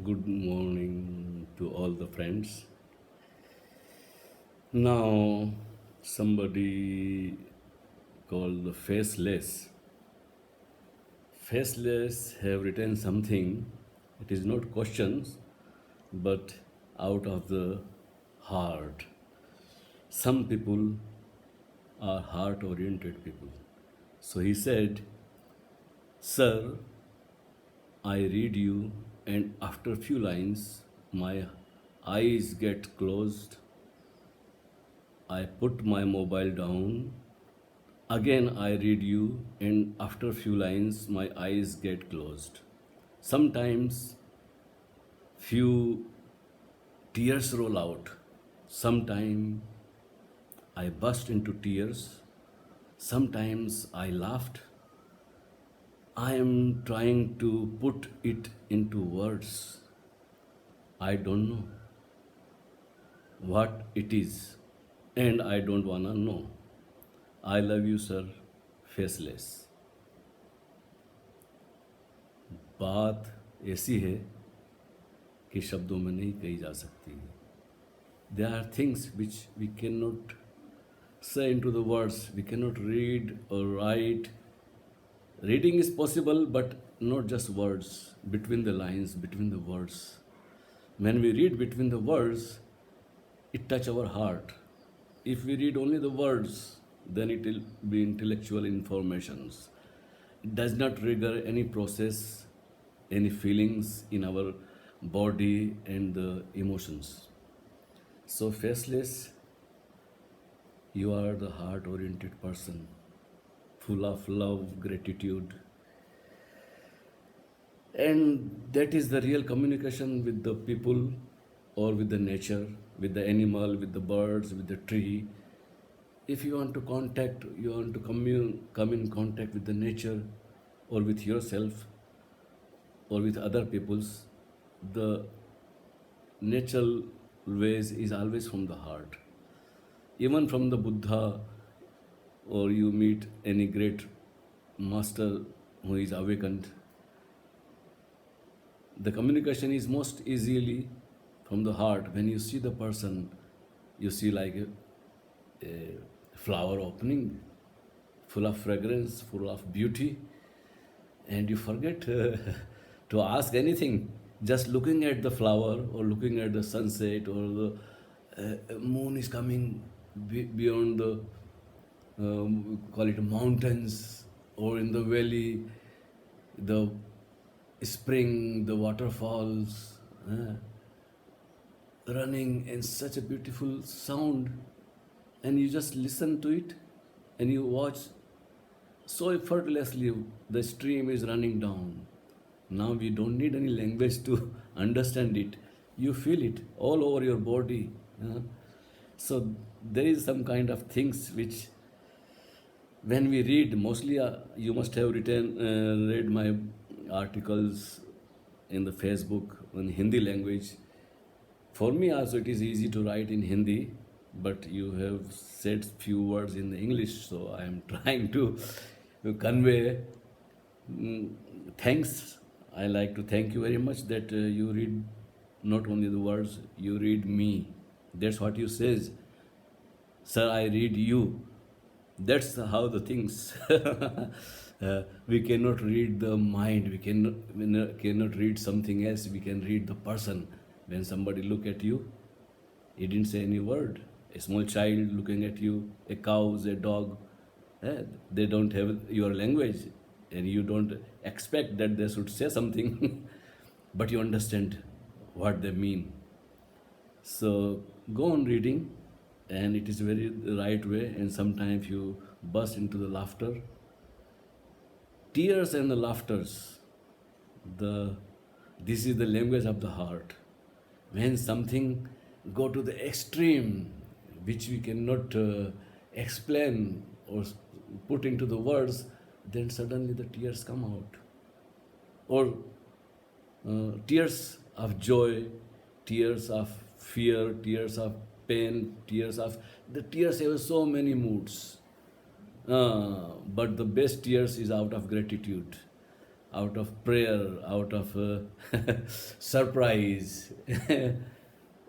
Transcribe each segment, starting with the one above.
Good morning to all the friends. Now, somebody called the Faceless. Faceless have written something. It is not questions, but out of the heart. Some people are heart oriented people. So he said, Sir, I read you, and after a few lines, my eyes get closed. I put my mobile down. Again, I read you, and after a few lines, my eyes get closed. Sometimes, few tears roll out. Sometimes, I burst into tears. Sometimes, I laughed. I am trying to put it into words. I don't know what it is, and I don't wanna know. I love you, sir, faceless. बात ऐसी है कि शब्दों में नहीं कही जा सकती. There are things which we cannot say into the words. We cannot read or write. Reading is possible, but not just words, between the lines, between the words. When we read between the words, it touches our heart. If we read only the words, then it will be intellectual informations. It does not trigger any process, any feelings in our body and the emotions. So, faceless, you are the heart oriented person, full of love, gratitude, and that is the real communication with the people or with the nature, with the animal, with the birds, with the tree. If you want to contact, you want to come in contact with the nature or with yourself or with other peoples, the natural ways is always from the heart. Even from the Buddha, or you meet any great master who is awakened, the communication is most easily from the heart. When you see the person, you see like a flower opening, full of fragrance, full of beauty, and you forget to ask anything. Just looking at the flower or looking at the sunset or the moon is coming beyond the call it mountains or in the valley, the spring, the waterfalls, running in such a beautiful sound, and you just listen to it and you watch so effortlessly the stream is running down. Now we don't need any language to understand it. You feel it all over your body. So there is some kind of things which when we read, mostly you must have read my articles in the Facebook in Hindi language. For me also it is easy to write in Hindi, but you have said few words in the English, so I am trying to convey. Mm, Thanks. I like to thank you very much that you read not only the words, you read me. That's what you says. Sir, I read you. That's how the things. We cannot read the mind. We cannot read something else. We can read the person. When somebody look at you, he didn't say any word. A small child looking at you, a cow, a dog, they don't have your language, and you don't expect that they should say something, but you understand what they mean. So go on reading, and it is very right way. And sometimes you burst into the laughter, tears, and the laughters. The this is the language of the heart. When something go to the extreme, which we cannot explain or put into the words, then suddenly the tears come out, or tears of joy, tears of fear, tears of pain, tears of the tears have so many moods. But the best tears is out of gratitude. out of prayer, out of surprise,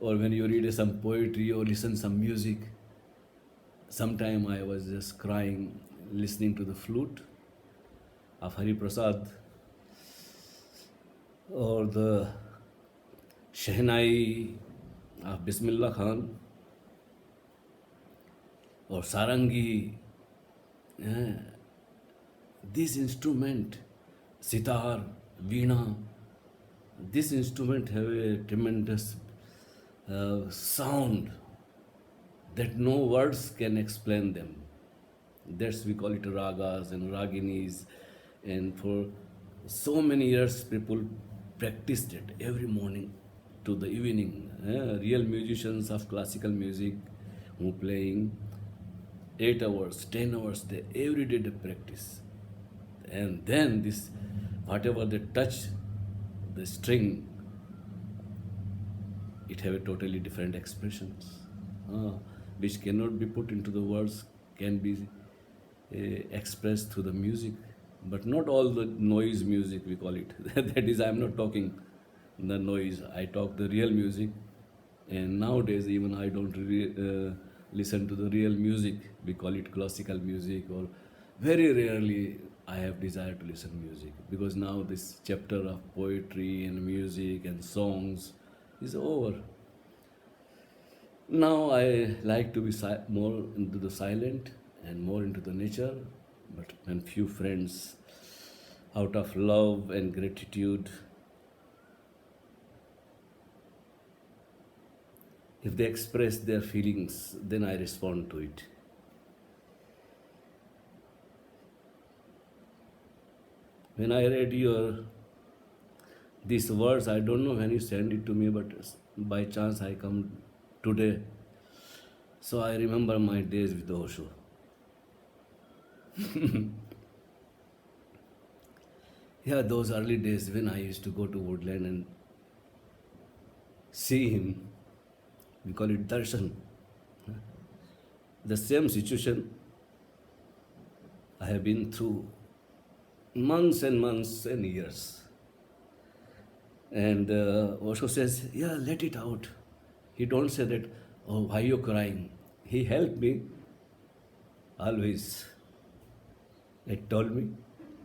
or when you read some poetry or listen some music. Sometime I was just crying listening to the flute of Hari Prasad or the Shehnai of Bismillah Khan or Sarangi. eh, This instrument, sitar, veena, this instrument have a tremendous sound that no words can explain them. That's we call it ragas and raginis. And for so many years, people practiced it every morning to the evening. Real musicians of classical music who playing 8 hours, 10 hours, they every day they practice. And then this, whatever they touch, the string, it have a totally different expressions, which cannot be put into the words, can be expressed through the music, but not all the noise music we call it. That is, I am not talking the noise. I talk the real music, and nowadays even I don't really listen to the real music. We call it classical music, or very rarely I have desire to listen music, because now this chapter of poetry and music and songs is over. Now I like to be more into the silent and more into the nature, but when few friends, out of love and gratitude, if they express their feelings, then I respond to it. When I read your these words, I don't know when you send it to me, but by chance I come today. So I remember my days with Osho. Yeah, those early days when I used to go to Woodland and see him. We call it darshan. The same situation I have been through months and years. And Osho says, yeah, let it out. He don't say that, oh, why you crying? He helped me always. It told me,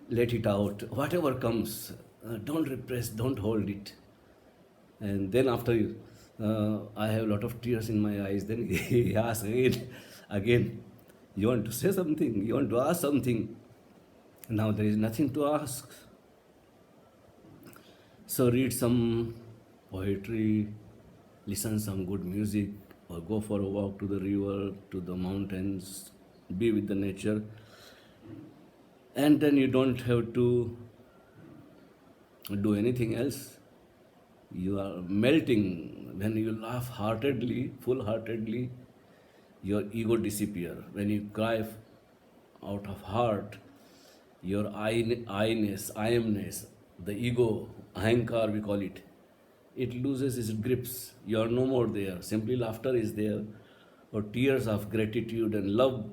let it out. Whatever comes, don't repress, don't hold it. And then after I have a lot of tears in my eyes, then he asks again, you want to say something? You want to ask something? Now there is nothing to ask. So read some poetry, listen some good music, or go for a walk to the river, to the mountains, be with the nature. And then you don't have to do anything else. You are melting. When you laugh heartedly, full-heartedly, your ego disappears. When you cry out of heart, your I-ness, I-amness, the ego, ahankar we call it loses its grips. You are no more there. Simply laughter is there, or tears of gratitude and love.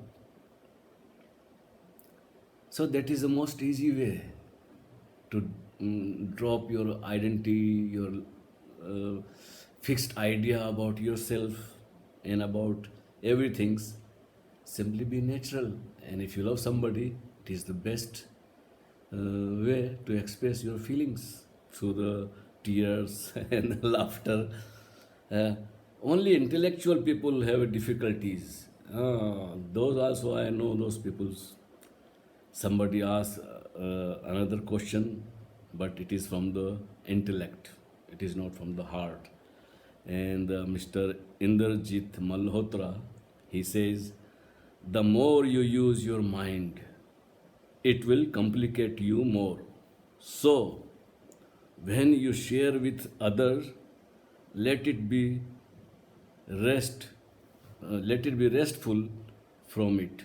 So that is the most easy way to drop your identity, your fixed idea about yourself and about everything. Simply be natural. And if you love somebody, it is the best way to express your feelings through the tears and the laughter. Uh, Only intellectual people have difficulties. Those also I know those people's. Somebody asks another question, but it is from the intellect. It is not from the heart. And Mr. Inderjit Malhotra, he says, the more you use your mind, it will complicate you more. So, when you share with others, let it be let it be restful from it.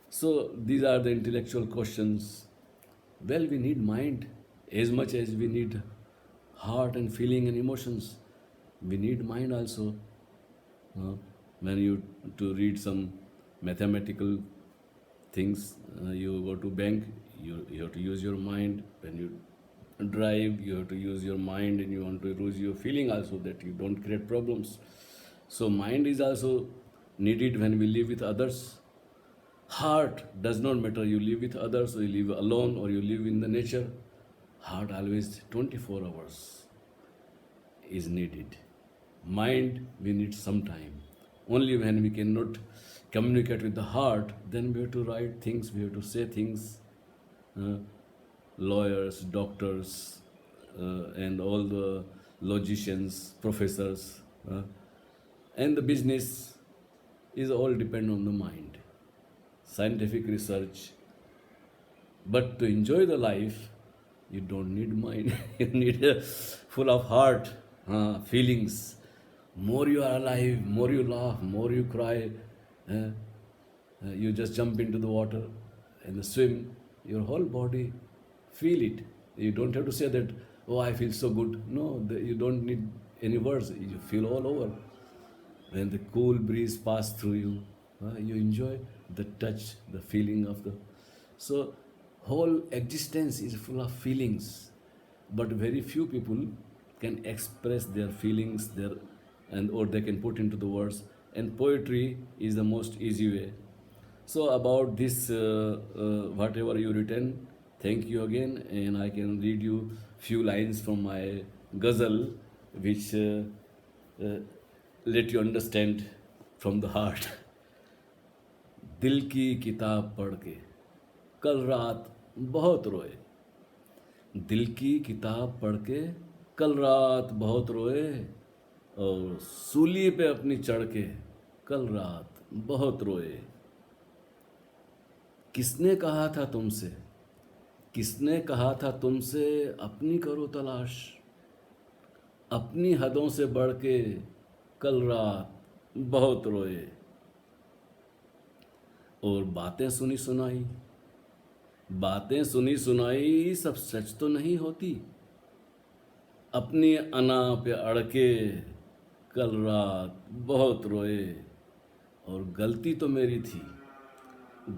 So these are the intellectual questions. Well, we need mind as much as we need heart and feeling and emotions. We need mind also. When you to read some mathematical things, you go to bank, You have to use your mind when you drive. You have to use your mind, and you want to use your feeling also, that you don't create problems. So mind is also needed when we live with others. Heart does not matter, you live with others or you live alone or you live in the nature. Heart always 24 hours is needed. Mind, we need some time. Only when we cannot communicate with the heart, then we have to write things, we have to say things. Uh, Lawyers, doctors, and all the logicians, professors, and the business is all depend on the mind. Scientific research. But to enjoy the life, you don't need mind. You need a full of heart, feelings. More you are alive, more you laugh, more you cry. You just jump into the water and swim. Your whole body feel it. You don't have to say that, oh, I feel so good. No, you don't need any words. You feel all over. When the cool breeze pass through you, you enjoy the touch, the feeling of the. So, whole existence is full of feelings, but very few people can express their feelings, and or they can put into the words. And poetry is the most easy way. So about this, whatever you written, thank you again, and I can read you few lines from my ghazal, which uh, let you understand from the heart. दिल की किताब पढ़ के कल रात बहुत रोए. दिल की किताब पढ़ के कल रात बहुत रोए, और सूली पे अपनी चढ़ के कल रात बहुत रोए. किसने कहा था तुमसे, किसने कहा था तुमसे अपनी करो तलाश. अपनी हदों से बढ़ के कल रात बहुत रोए. और बातें सुनी सुनाई, बातें सुनी सुनाई सब सच तो नहीं होती. अपनी अना पे अड़ के कल रात बहुत रोए. और गलती तो मेरी थी,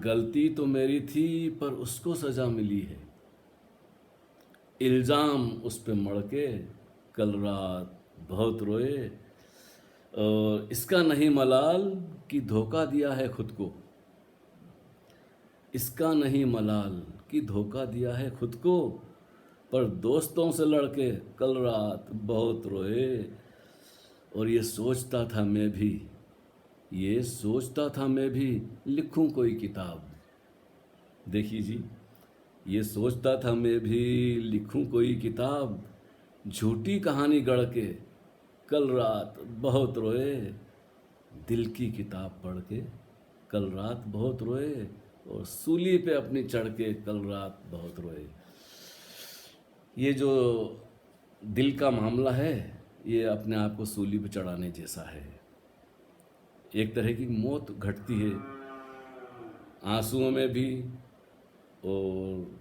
गलती तो मेरी थी, पर उसको सजा मिली है. इल्ज़ाम उस पे मढ़ के कल रात बहुत रोए. और इसका नहीं मलाल कि धोखा दिया है खुद को. इसका नहीं मलाल कि धोखा दिया है खुद को, पर दोस्तों से लड़के कल रात बहुत रोए. और ये सोचता था मैं भी, ये सोचता था मैं भी लिखूं कोई किताब. देखिए जी, ये सोचता था मैं भी लिखूं कोई किताब. झूठी कहानी गढ़ के कल रात बहुत रोए. दिल की किताब पढ़ के कल रात बहुत रोए. और सूली पे अपनी चढ़ के कल रात बहुत रोए. ये जो दिल का मामला है, ये अपने आप को सूली पे चढ़ाने जैसा है. एक तरह की मौत घटती है आंसुओं में भी और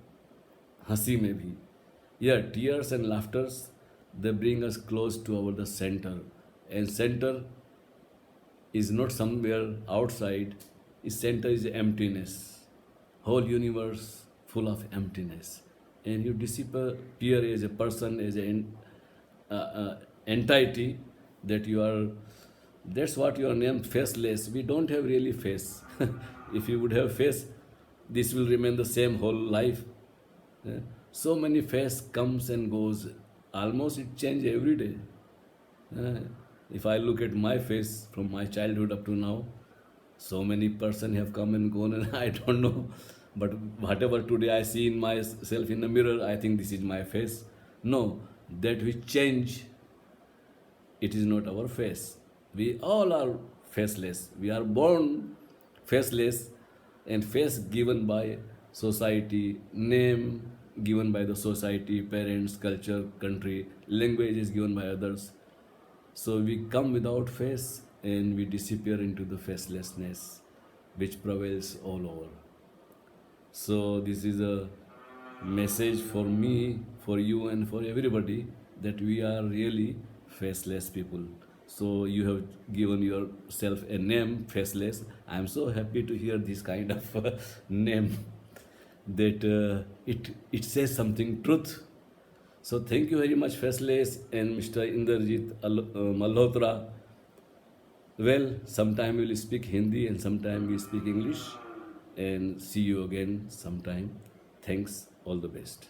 हंसी में भी. Yeah, tears and laughters, they bring us close to the center. And center is not somewhere outside. Its center is emptiness. Whole universe full of emptiness. And you disappear as a person, as an entity, that you are. That's what you are named faceless. We don't have really face. If you would have face, this will remain the same whole life. Yeah. So many face comes and goes. Almost it change every day. Uh, if I look at my face from my childhood up to now, so many person have come and gone, and I don't know. But whatever today I see in myself in the mirror, I think this is my face. No, that which change, it is not our face. We all are faceless. We are born faceless, and face given by society, name given by the society, parents, culture, country, language is given by others. So we come without face and we disappear into the facelessness which prevails all over. So this is a message for me, for you, and for everybody, that we are really faceless people. So you have given yourself a name, faceless. I am so happy to hear this kind of name. that it says something truth. So thank you very much, Faceless and Mr. Inderjit Malhotra. Well, sometime we'll speak Hindi and sometime we speak English. And see you again sometime. Thanks. All the best.